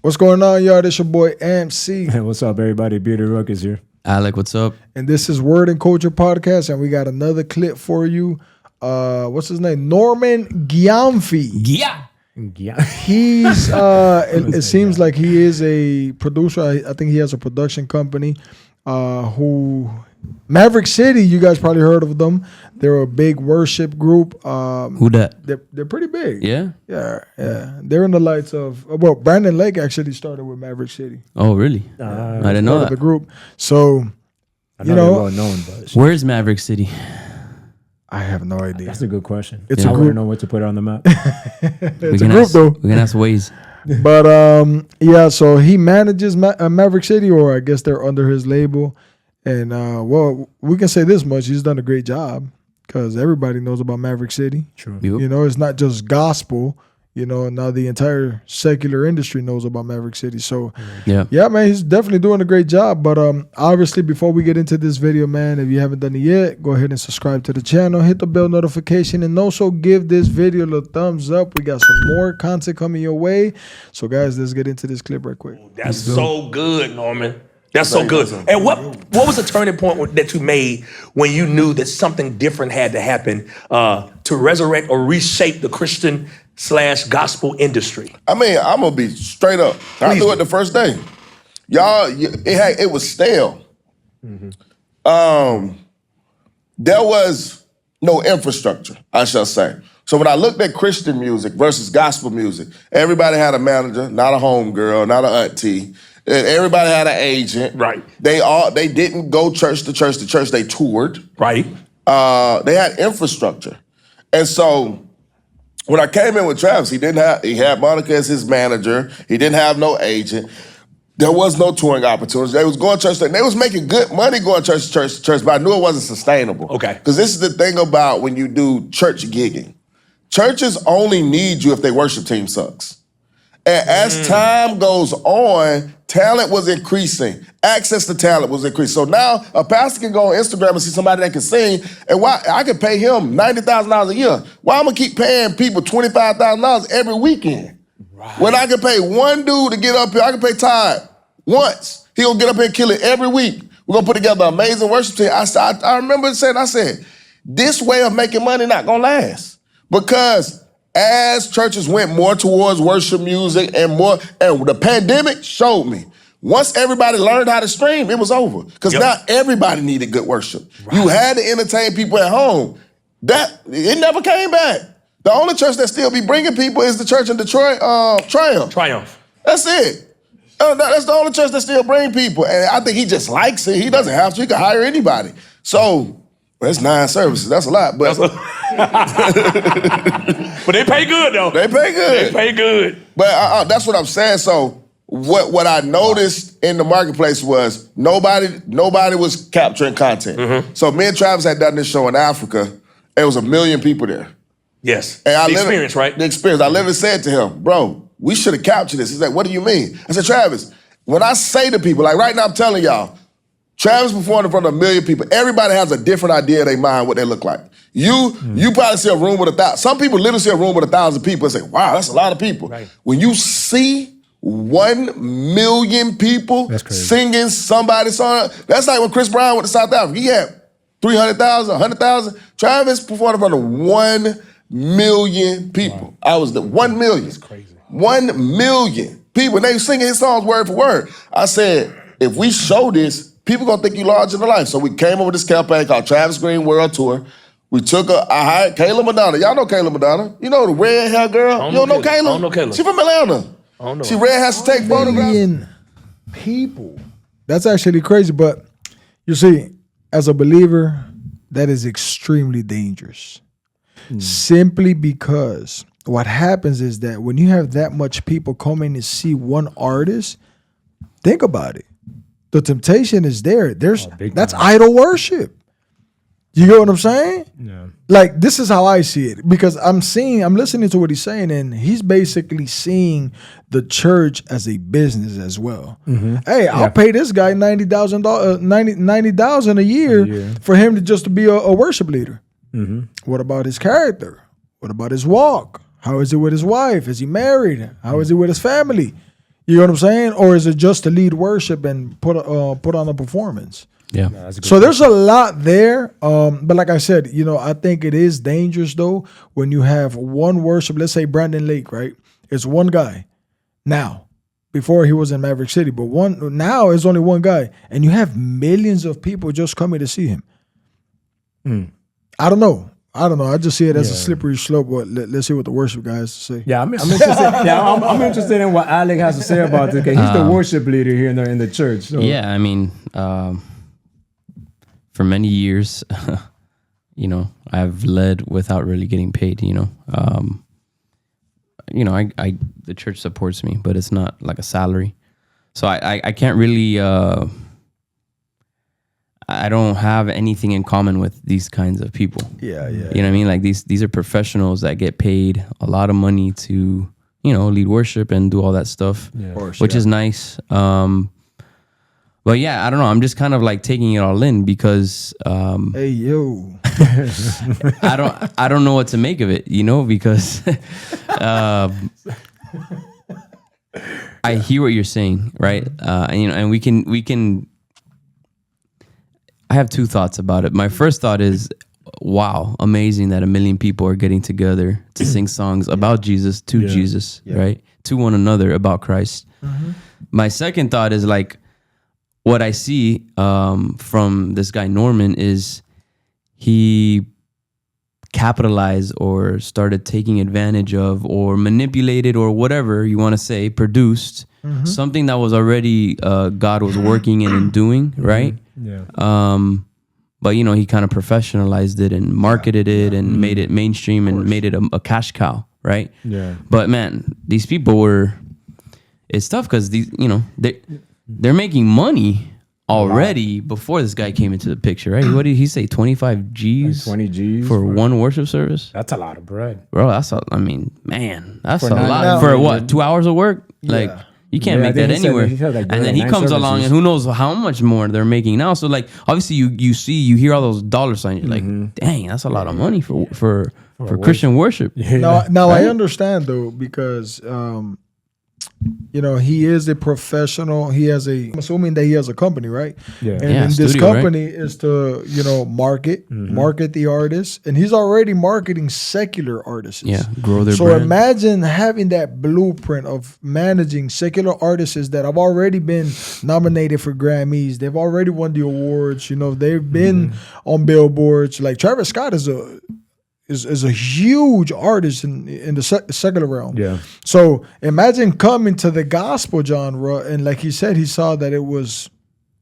What's going on, y'all? This your boy MC. Hey, what's up, everybody? Bearded Ruck is here. Alec, what's up? And this is Word and Culture Podcast, and we got another clip for you. What's his name? Norman Giamfi. Yeah. He's it seems like he is a producer. I think he has a production company. Who Maverick City, you guys probably heard of them. They're a big worship group. Who that? They're pretty big. Yeah? Yeah. They're in the lights of Brandon Lake actually started with Maverick City. Oh, really? I didn't know that. The group. So I know they're well known, but where's Maverick City? I have no idea. that's a good question. It's I a want to group. know what to put on the map. It's a group though. We can ask Waze. But yeah, so he manages Maverick City, or I guess they're under his label. And well, we can say this much: he's done a great job because everybody knows about Maverick City. True. Yep. You know, it's not just gospel. You know, now the entire secular industry knows about Maverick City. So yeah, man, he's definitely doing a great job. But obviously, before we get into this video, man, if you haven't done it yet, go ahead and subscribe to the channel, hit the bell notification, and also give this video a little thumbs up. We got some more content coming your way. So guys, let's get into this clip right quick. That's so good, Norman. That's so good. And what was the turning point that you made when you knew that something different had to happen to resurrect or reshape the Christian/gospel industry? I mean, I'm gonna be straight up. I knew it the first day. Y'all, it was stale. There was no infrastructure, I shall say. So when I looked at Christian music versus gospel music, everybody had a manager, not a homegirl, not an auntie. Everybody had an agent. Right. They didn't go church to church to church. They toured. Right. They had infrastructure, and so when I came in with Travis, he had Monica as his manager. He didn't have no agent. There was no touring opportunities. They was going church. They was making good money going church to church to church, but I knew it wasn't sustainable. Okay. Because this is the thing about when you do church gigging. Churches only need you if their worship team sucks. And as time goes on, talent was increasing. Access to talent was increasing. So now a pastor can go on Instagram and see somebody that can sing, and why I can pay him $90,000 a year. Why I'm gonna keep paying people $25,000 every weekend? Right. When I can pay one dude to get up here, I can pay Todd once. He gonna get up here and kill it every week. We're gonna put together an amazing worship team. I remember saying, this way of making money not gonna last. Because as churches went more towards worship music and the pandemic showed me, once everybody learned how to stream, it was over. Because now everybody needed good worship. Right. You had to entertain people at home. It never came back. The only church that still be bringing people is the church in Detroit, Triumph. Triumph. That's it. That's the only church that still bring people. And I think he just likes it. He doesn't have to. He can hire anybody. So, that's 9 services. That's a lot. But but they pay good, though. They pay good. They pay good. But that's what I'm saying. So what I noticed in the marketplace was nobody was capturing content. So me and Travis had done this show in Africa. There was 1 million people there. Yes. And the experience, right? The experience. I literally said to him, bro, we should have captured this. He's like, what do you mean? I said, Travis, when I say to people, like right now I'm telling y'all, Travis performed in front of 1 million people. Everybody has a different idea in their mind what they look like. You probably see a room with 1,000. Some people literally see a room with 1,000 people and say, wow, that's a lot of people. Right. When you see 1 million people singing somebody's song, that's like when Chris Brown went to South Africa. He had 300,000, 100,000. Travis performed in front of 1 million people. Wow. I was the 1 million. That's crazy. 1 million people. And they were singing his songs word for word. I said, if we show this, people gonna think you larger than life. So we came up with this campaign called Travis Green World Tour. We took I hired Kayla Madonna. Y'all know Kayla Madonna. You know the red hair girl? You don't know Kayla? I don't know Kayla. She from Atlanta. I don't know. She red has to take photographs. People. That's actually crazy. But you see, as a believer, that is extremely dangerous. Simply because what happens is that when you have that much people coming to see one artist, think about it. The temptation is there. That's idol worship. You get what I'm saying? Yeah. Like, this is how I see it, because I'm listening to what he's saying, and he's basically seeing the church as a business as well. Hey, I'll pay this guy $90,000 a year for him to be a worship leader. What about his character? What about his walk? How is it with his wife? Is he married? How is it with his family? You know what I'm saying? Or is it just to lead worship and put on a performance? Yeah. That's a good So there's a lot there. But like I said, I think it is dangerous though when you have one worship. Let's say Brandon Lake, right? It's one guy now. Before he was in Maverick City, but now it's only one guy, and you have millions of people just coming to see him. I don't know. I just see it as a slippery slope. But let's see what the worship guy has to say. Yeah, I'm interested. I'm interested in what Alec has to say about this. He's the worship leader here in the church. So. Yeah, I mean, for many years, I've led without really getting paid. The church supports me, but it's not like a salary. So I can't really, I don't have anything in common with these kinds of people. Yeah. You know what I mean? Like these are professionals that get paid a lot of money to, lead worship and do all that stuff, which is nice. But yeah, I don't know. I'm just kind of like taking it all in because hey yo, I don't know what to make of it, because I hear what you're saying, right? And we can. I have two thoughts about it. My first thought is, wow, amazing that 1 million people are getting together to sing songs about Jesus, to Jesus, right? To one another about Christ. My second thought is like, what I see from this guy Norman is he capitalized or started taking advantage of or manipulated or whatever you want to say, produced something that was already God was working in and doing, right? Yeah. But he kind of professionalized it and marketed it and made it mainstream and made it a cash cow, right? Yeah. But man, these people it's tough because these, they're making money already before this guy came into the picture, right? What did he say? 25 G's? Like 20 G's for one worship service? That's a lot of bread. Bro, that's a For lot. For what? 2 hours of work? Like, you can't make that anywhere. And then he comes along and who knows how much more they're making now. So like, obviously you hear all those dollar signs. You're like, dang, that's a lot of money for Christian worship. Now right? I understand though, because he is a professional. I'm assuming that he has a company, right? Yeah. And this company is to, market the artists. And he's already marketing secular artists. Yeah, grow their so brand. Imagine having that blueprint of managing secular artists that have already been nominated for Grammys. They've already won the awards. They've been on billboards. Like Travis Scott is a huge artist in the secular realm. Yeah. So imagine coming to the gospel genre and like he said, he saw that it was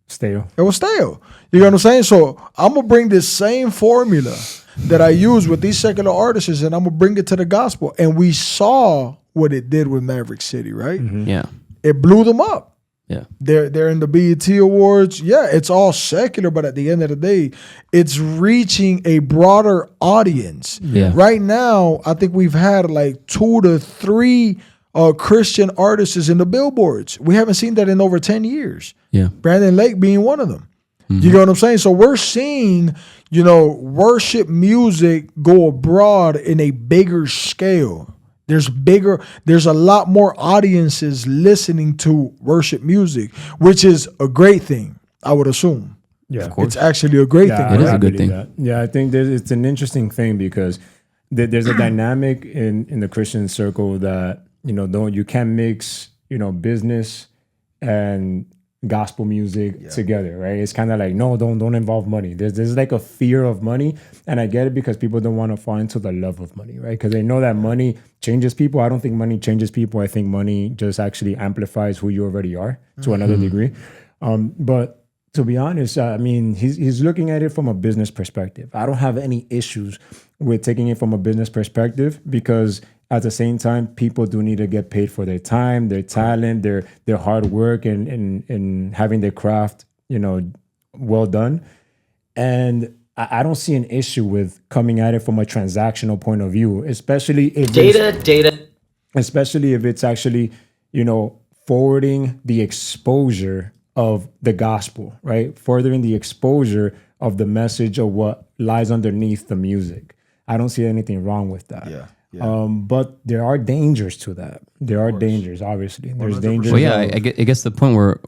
stale. It was stale. You know what I'm saying? So I'm gonna bring this same formula that I use with these secular artists and I'm gonna bring it to the gospel. And we saw what it did with Maverick City, right? Yeah. It blew them up. Yeah. They're in the BET Awards. Yeah, it's all secular, but at the end of the day, it's reaching a broader audience. Yeah. Right now, I think we've had like 2 to 3 Christian artists in the billboards. We haven't seen that in over 10 years. Yeah. Brandon Lake being one of them. You know what I'm saying? So we're seeing, worship music go abroad in a bigger scale. There's a lot more audiences listening to worship music, which is a great thing, I would assume. Yeah, it's actually a great thing. It is a good thing. That. Yeah, I think it's an interesting thing because there's a dynamic in the Christian circle that you can't mix business and gospel music together, right? It's kind of like, no, don't involve money. There's like a fear of money, and I get it because people don't want to fall into the love of money, right? Because they know that money changes people. I don't think money changes people. I think money just actually amplifies who you already are to another degree. But to be honest, I mean, he's looking at it from a business perspective. I don't have any issues with taking it from a business perspective because at the same time, people do need to get paid for their time, their talent, their hard work, and having their craft, well done. And I don't see an issue with coming at it from a transactional point of view, especially if it's actually, forwarding the exposure of the gospel, right? Furthering the exposure of the message of what lies underneath the music. I don't see anything wrong with that. Yeah. But there are dangers to that. There are dangers, obviously. There's dangers. Well, yeah, I guess the point where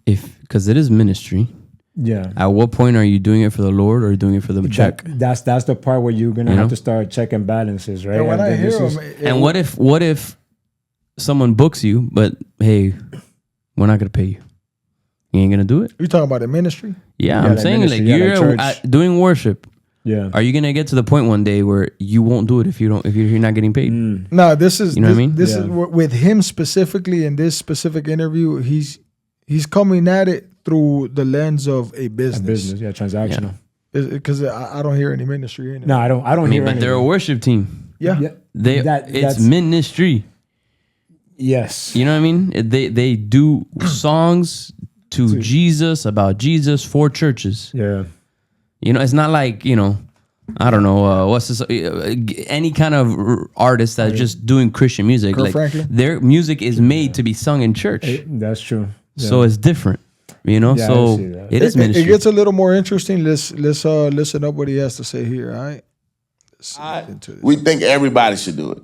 because it is ministry. Yeah. At what point are you doing it for the Lord or are you doing it for the check? That's the part where you're gonna have to start checking balances, right? And when I hear them, And what if someone books you, but hey, we're not gonna pay you? You ain't gonna do it? you talking about the ministry? Yeah, I'm like saying ministry, like like you're church. doing worship. Yeah. Are you gonna get to the point one day where you won't do it if you're not getting paid? No, this is You know what I mean? This Yeah. is with him specifically in this specific interview. He's coming at it through the lens of a business. Yeah, transactional. Because I don't hear any ministry in it. No, I don't I mean, hear but they're a anything. worship team. Yeah. It's that's ministry. yes. You know what I mean? They do songs to Jesus, about Jesus, for churches. Yeah. You know, it's not like, I don't know, what's this, any kind of artist that's just doing Christian music. Kirk like Franklin? their music is made to be sung in church. That's true. Yeah. So it's different, Yeah, I so see that. it is It ministry. gets a little more interesting. Let's listen up what he has to say here. All right. Let's get into this. We think everybody should do it,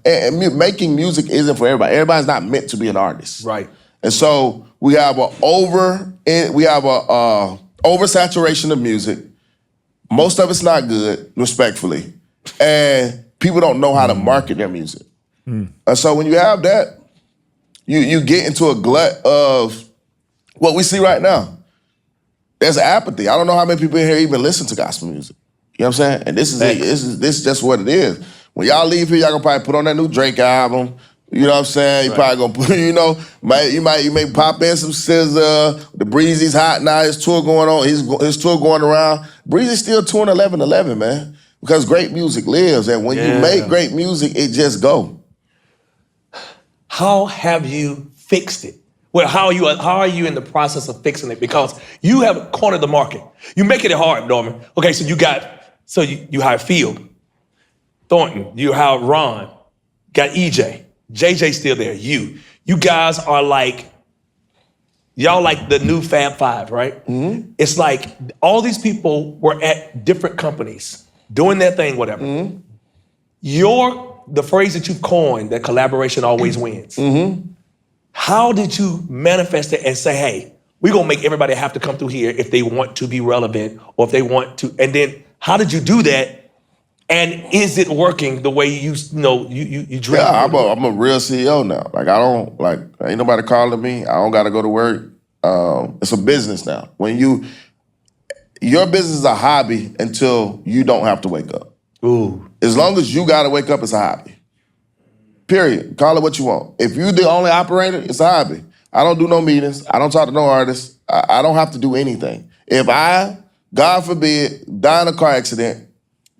And making music isn't for everybody. Everybody's not meant to be an artist, Right. And so we have a oversaturation of music. Most of it's not good, respectfully, and people don't know how to market their music. And so when you have that, you get into a glut of what we see right now. There's apathy. I don't know how many people in here even listen to gospel music. You know what I'm saying? And this is just what it is. When y'all leave here, y'all gonna probably put on that new Drake album. You know what I'm saying? You probably gonna put, you may pop in some SZA. The Breezy's hot now. His tour going on. His tour going around. Breezy's still touring 11-11, man. Because great music lives, and when you make great music, it just go. How have you fixed it? Well, how are you in the process of fixing it? Because you have cornered the market. You making it hard, Norman. Okay, so you hired Field, Thornton, you hired Ron, got EJ, JJ still there. You guys are y'all like the new Fab Five, right? Mm-hmm. It's like all these people were at different companies doing their thing, whatever. Mm-hmm. The phrase that you've coined, that collaboration always wins. Mm-hmm. How did you manifest it and say, hey, we're going to make everybody have to come through here if they want to be relevant or if they want to? And then how did you do that? And is it working the way you dream? Yeah, I'm a real CEO now. Ain't nobody calling me. I don't got to go to work. It's a business now. Your business is a hobby until you don't have to wake up. Ooh. As long as you got to wake up, it's a hobby. Period. Call it what you want. If you're the only operator, it's a hobby. I don't do no meetings. I don't talk to no artists. I don't have to do anything. If I, God forbid, die in a car accident,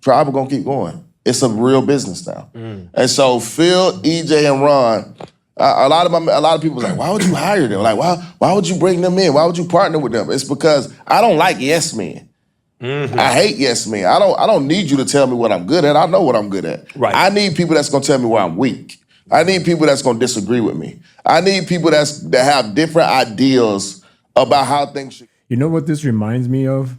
Tribe gonna keep going. It's a real business now. And so Phil, EJ, and Ron, a lot of people was like, why would you hire them? Like, why would you bring them in? Why would you partner with them? It's because I don't like yes men. Mm-hmm. I hate yes men. I don't need you to tell me what I'm good at. I know what I'm good at. Right. I need people that's gonna tell me where I'm weak. I need people that's gonna disagree with me. I need people that have different ideas about how things should. You know what this reminds me of?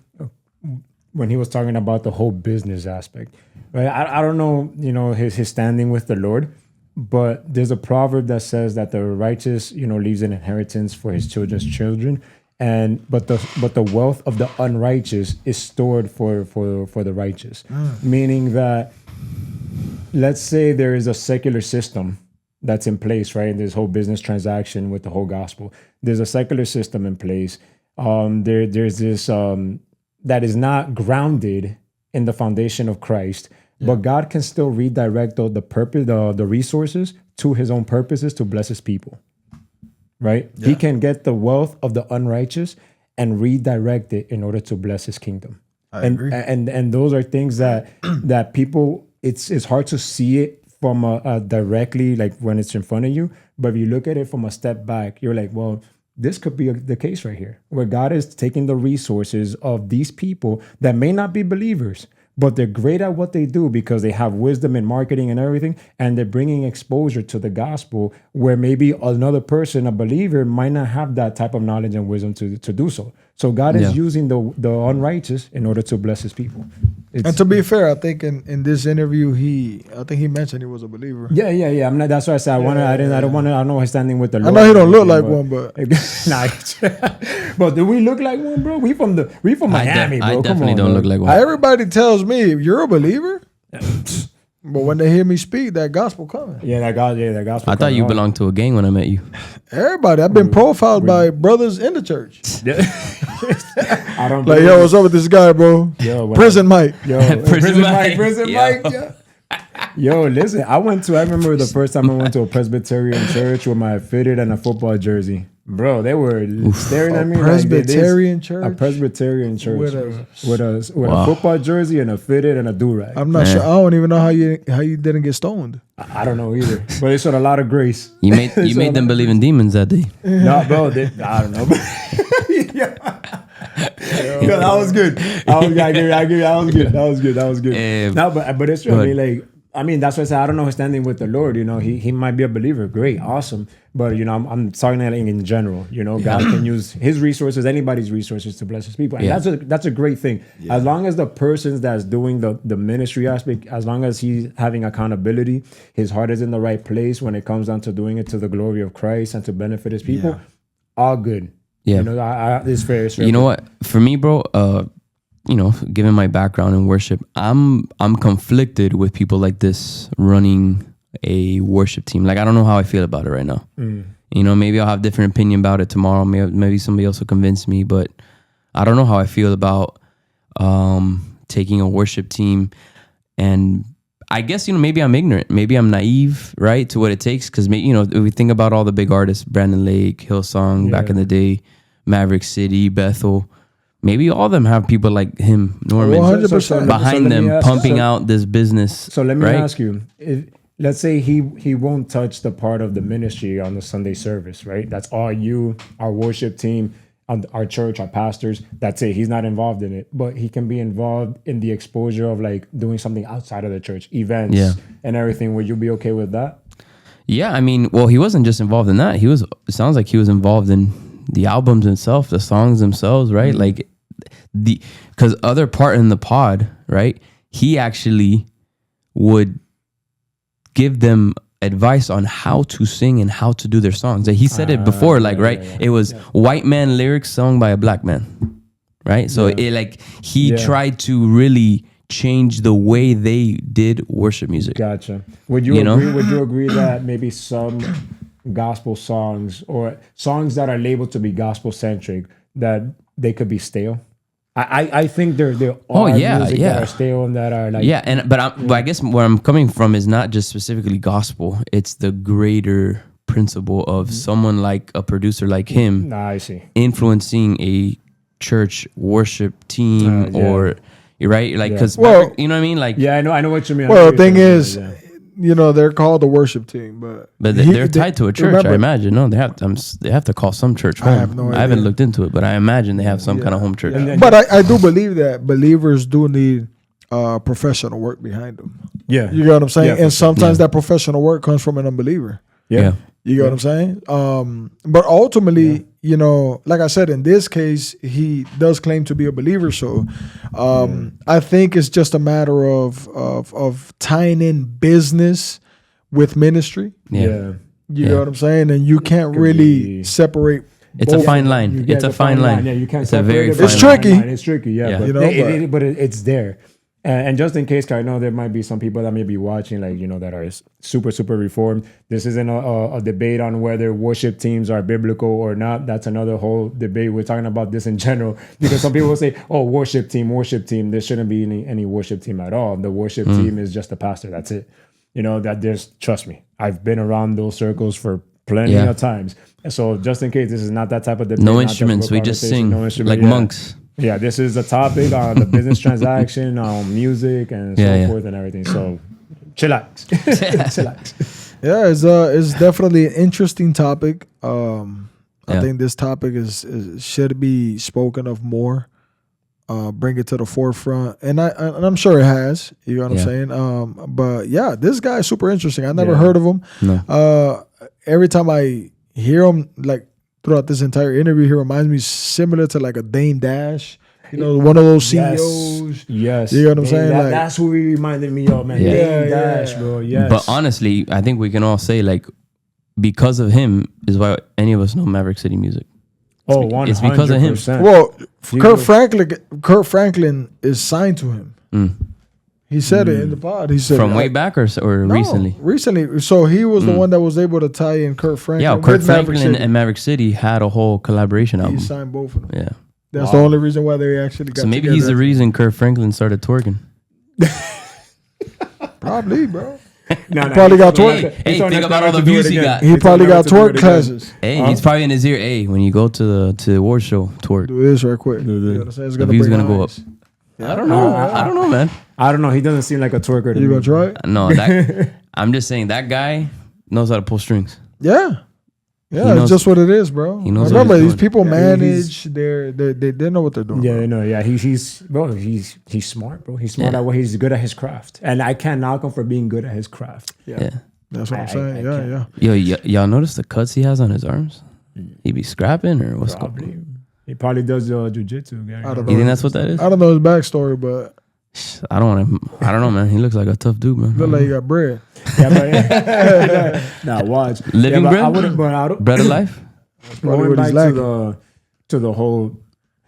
When he was talking about the whole business aspect, right? I don't know, his standing with the Lord, but there's a proverb that says that the righteous, leaves an inheritance for his children's children, but the wealth of the unrighteous is stored for the righteous, meaning that, let's say there is a secular system that's in place, right? In this whole business transaction with the whole gospel, there's a secular system in place. There's this. That is not grounded in the foundation of Christ, but God can still redirect the purpose, the resources to his own purposes to bless his people, right? Yeah. He can get the wealth of the unrighteous and redirect it in order to bless his kingdom. I agree. And those are things that people, it's hard to see it from a directly, like when it's in front of you, but if you look at it from a step back, you're like, well, this could be the case right here, where God is taking the resources of these people that may not be believers, but they're great at what they do because they have wisdom in marketing and everything, and they're bringing exposure to the gospel where maybe another person, a believer, might not have that type of knowledge and wisdom to do so. So God is Yeah. using the unrighteous in order to bless his people. And to be fair, I think in this interview, I think he mentioned he was a believer. Yeah. I'm not. That's why I said I don't want to. I know he's standing with the Lord. know he don't look and like everything, one, but nah. But do we look like one, bro? We from Miami, bro. I Come definitely on, don't bro. look like one. everybody tells me you're a believer. But when they hear me speak, that gospel coming. Yeah, that gospel. I thought you belonged to a gang when I met you. Everybody, I've been profiled by brothers in the church. I don't Like, yo, what's up with this guy, bro? Yo, what Prison Mike. Yo, Prison Mike. Prison Yo. Mike. Yeah. Yo, listen, I remember the first time I went to a Presbyterian church with my fitted and a football jersey. Bro, they were staring at me Presbyterian like church? A Presbyterian church With a football jersey and a fitted and a do-rag. I'm not sure. I don't even know how you didn't get stoned. I don't know either, but they showed a lot of grace. You made them believe in demons that day. No, bro, I don't know. Yo, that was good. I agree. That was good. No, but it's true. I mean, that's why I said I don't know who's standing with the Lord. You know, he might be a believer. Great, awesome. But you know, I'm talking in general. You know, God can use His resources, anybody's resources, to bless His people, and that's a great thing. Yeah. As long as the person that's doing the ministry aspect, as long as he's having accountability, his heart is in the right place when it comes down to doing it to the glory of Christ and to benefit His people. All good. Yeah, you know, it's fair. You know what? For me, bro, you know, given my background in worship, I'm conflicted with people like this running a worship team. Like, I don't know how I feel about it right now. You know, maybe I'll have a different opinion about it tomorrow. Maybe somebody else will convince me, but I don't know how I feel about taking a worship team. And I guess, you know, maybe I'm ignorant. Maybe I'm naive, right, to what it takes. Because, you know, if we think about all the big artists, Brandon Lake, Hillsong, back in the day, Maverick City, Bethel, maybe all of them have people like him, Norman, 100% behind them, pumping out this business. So let me ask you, let's say he won't touch the part of the ministry on the Sunday service, right? That's all you, our worship team, our church, our pastors. That's it. He's not involved in it, but he can be involved in the exposure of like doing something outside of the church, events and everything. Would you be okay with that? Yeah, I mean, well, he wasn't just involved in that. It sounds like he was involved in the albums themselves, the songs themselves, right? Like because other part in the pod, right? He actually would give them advice on how to sing and how to do their songs. He said it before, like, right? It was white man lyrics sung by a black man, right? So he tried to really change the way they did worship music. Gotcha. Would you agree? Would you agree that maybe some gospel songs or songs that are labeled to be gospel centric, that they could be stale? I think there are music that are stale and that are like but I guess where I'm coming from is not just specifically gospel. It's the greater principle of someone like a producer like him. I see. Influencing a church worship team or right, like because you know what I mean, like I know what you mean. Well, the thing is, you know, they're called the worship team, but they're tied to a church. Remember, I imagine. No, they have to call some church home. I have no idea. I haven't looked into it, but I imagine they have some kind of home church. But I do believe that believers do need professional work behind them. Yeah, you get what I'm saying. And sometimes that professional work comes from an unbeliever. Yeah. You get what I'm saying? But ultimately, you know, like I said, in this case, he does claim to be a believer. So I think it's just a matter of tying in business with ministry. Yeah. You know what I'm saying? And you can't really separate. It's a fine line. It's a fine line. Yeah, you can't. It's a very fine line. It's tricky. It's tricky. Yeah. You know, but it's there. And just in case, 'cause I know there might be some people that may be watching, like, you know, that are super, super reformed. This isn't a debate on whether worship teams are biblical or not. That's another whole debate. We're talking about this in general because some people will say, oh, worship team. There shouldn't be any worship team at all. The worship team is just the pastor. That's it. You know, trust me, I've been around those circles for plenty of times. And so just in case, this is not that type of debate. No instruments. We just sing like monks. Yeah, this is a topic on the business transaction, on music and so forth and everything. So, chillax. Chillax. Yeah, it's definitely an interesting topic. I think this topic should be spoken of more. Bring it to the forefront, and I'm sure it has. You know what I'm saying? But yeah, this guy is super interesting. I never heard of him. No. Every time I hear him like throughout this entire interview. He reminds me similar to like a Dame Dash. You know, one of those CEOs. Yes. You know what I'm saying? That, Like, that's who he reminded me of, man. Yeah. Dame Yeah, Dash, yeah. bro. Yes. But honestly, I think we can all say like because of him is why any of us know Maverick City music. oh, it's because of him. 100%. well, Jesus. Kurt Franklin is signed to him. He said it in the pod. He said From way back or No, recently? Recently. So he was the one that was able to tie in Kurt Franklin. Yeah, Kurt with Maverick Franklin City. and Maverick City had a whole collaboration He album. signed both of them. Yeah. That's the only reason why they actually got So maybe he's the together. reason Kurt Franklin started twerking. Probably, bro. No, Probably got he's twerk. Hey, told think us about never all the to do it views he again. got. He told probably never got to do it twerk again. classes. Hey, he's probably in his ear. Hey, when you go to the award show, twerk. Do this right quick. Do You know this. what I'm saying? It's The gonna view's bring gonna go up. eyes. I don't know. I don't know, man. I don't know. He doesn't seem like a twerker to You me. gonna try it? No, that I'm just saying that guy knows how to pull strings. Yeah. He Yeah, knows- it's just what it is, bro. he knows what Remember, he's these doing. people Yeah, manage. They know what they're doing. Yeah, bro. you know, yeah, he's smart, bro. He's smart at what he's good at his craft, and I can't knock him for being good at his craft. Yeah. That's what I'm I saying. can't. Yeah. Y'all notice the cuts he has on his arms? He be scrapping or what's going Probably, on? he probably does jujitsu. I don't You know. think that's what that is? I don't know his backstory, but I don't know, man. He looks like a tough dude, man. look like he got bread. Yeah, but now watch Living yeah, but bread? I wouldn't, but I don't. Bread of life? Probably Going what he's back lacking. to the whole,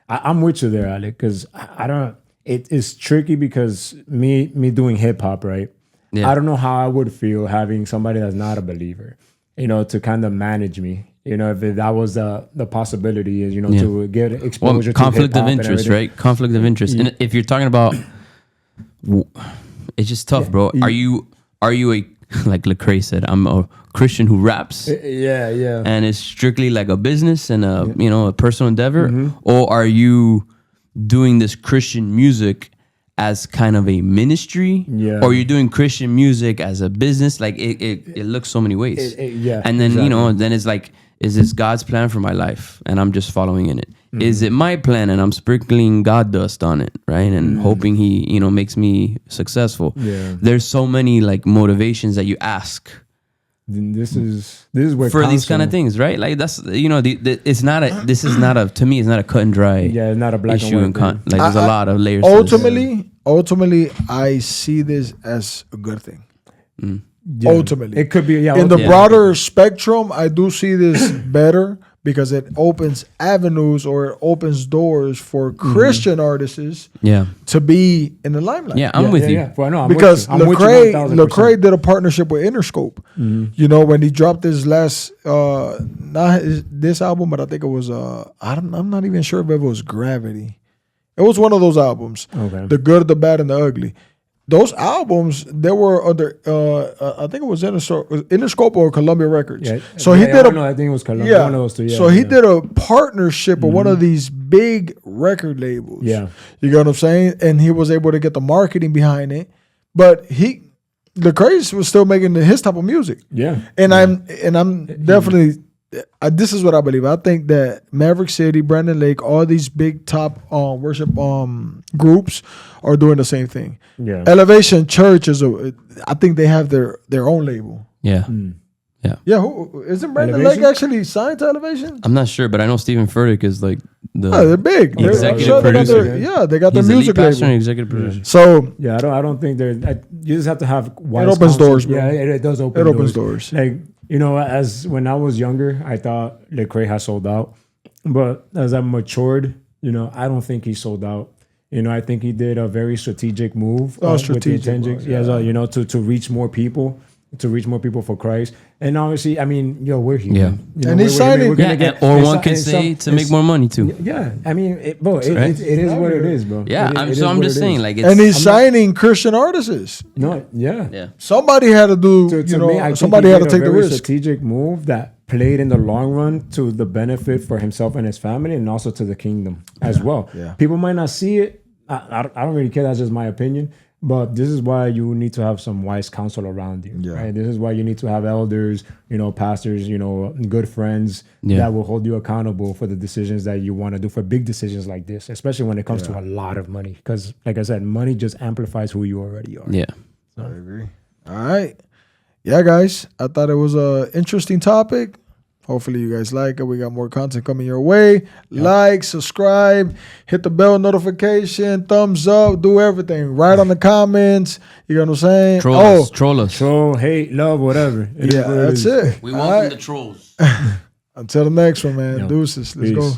I'm with you there, Alec, because I don't. It is tricky because me doing hip hop, right? Yeah. I don't know how I would feel having somebody that's not a believer, to kind of manage me. If that was the possibility, is to get exposure Well, to conflict hip-hop of and interest, everything. right? Conflict of interest. And if you're talking about, it's just tough, bro. Are you a like Lecrae said? I'm a Christian who raps, Yeah. and it's strictly like a business and a personal endeavor, Mm-hmm. or are you doing this Christian music as kind of a ministry, Yeah. or you're doing Christian music as a business? Like it looks so many ways. Yeah, And then exactly. then it's like, is this God's plan for my life and I'm just following in it? Mm-hmm. Is it my plan and I'm sprinkling God dust on it, right? And hoping he makes me successful. Yeah. There's so many like motivations that you ask Then this is where for these kind of counsel- things, right? Like that's it's not a this is not a to me it's not a cut and dry Yeah, it's not a black issue and and white thing. like there's a lot of layers. to this. Ultimately, I see this as a good thing. Yeah. Ultimately. It could be In the Yeah. broader spectrum, I do see this better because it opens avenues or it opens doors for Christian artists Yeah, to be in the limelight. yeah, I'm with you. Yeah. Well, no, I'm Because with you. I'm with you Lecrae 1000%. did a partnership with Interscope. When he dropped his last not this album, but I think it was I'm not even sure if it was Gravity. It was one of those albums. Okay. The Good, the Bad, and the Ugly. Those albums, they were under I think it was Interscope or Columbia Records. Yeah. So he did I think it was Columbia. One of those two. Yeah. so he yeah. did a partnership with one of these big record labels. Yeah. You get what I'm saying? And he was able to get the marketing behind it. But Lecrae was still making his type of music. Yeah. And I'm definitely this is what I believe. I think that Maverick City, Brandon Lake, all these big top worship groups are doing the same thing. Yeah. Elevation Church I think they have their own label. Yeah, Yeah, who isn't Brandon Elevation? Lake actually signed to Elevation? I'm not sure, but I know Stephen Furtick is like the Oh, they're big. They're, Executive I'm sure they got producer. they got their he's the lead music pastor and label. executive producer. So Yeah, I don't think they're. You just have to have wise opens counsel. doors, bro. Yeah, it does open. It opens doors. Like as when I was younger, I thought Lecrae had sold out, but as I matured, I don't think he sold out. I think he did a very strategic move. Strategic with the intention, move, yeah. So, to reach more people. To reach more people for Christ, and obviously, I mean, we're human. Yeah. And he's signing- Yeah, or one could say to make more money too. Yeah, I mean, it is what it is, bro. Yeah, It I'm is so I'm what just it saying, is. like it's and he's signing Christian artists. No, yeah. yeah. Somebody had to do, To me, I think somebody he had to made take a the very risk. strategic move that played in the long run to the benefit for himself and his family, and also to the kingdom as well. Yeah. People might not see it. I don't really care. That's just my opinion. But this is why you need to have some wise counsel around you. Yeah. Right? This is why you need to have elders, pastors, good friends Yeah. that will hold you accountable for the decisions that you want to do, for big decisions like this, especially when it comes to a lot of money. Because, like I said, money just amplifies who you already are. Yeah. I agree. All right. Yeah, guys. I thought it was a interesting topic. Hopefully you guys like it. We got more content coming your way. Like, subscribe, hit the bell notification, thumbs up, do everything. Write on the comments. You know what I'm saying? Troll us. Troll, hate, love, whatever. It is Yeah, what that's is. it. We All welcome right. the trolls. Until the next one, man. Yo, Deuces. Let's peace. go.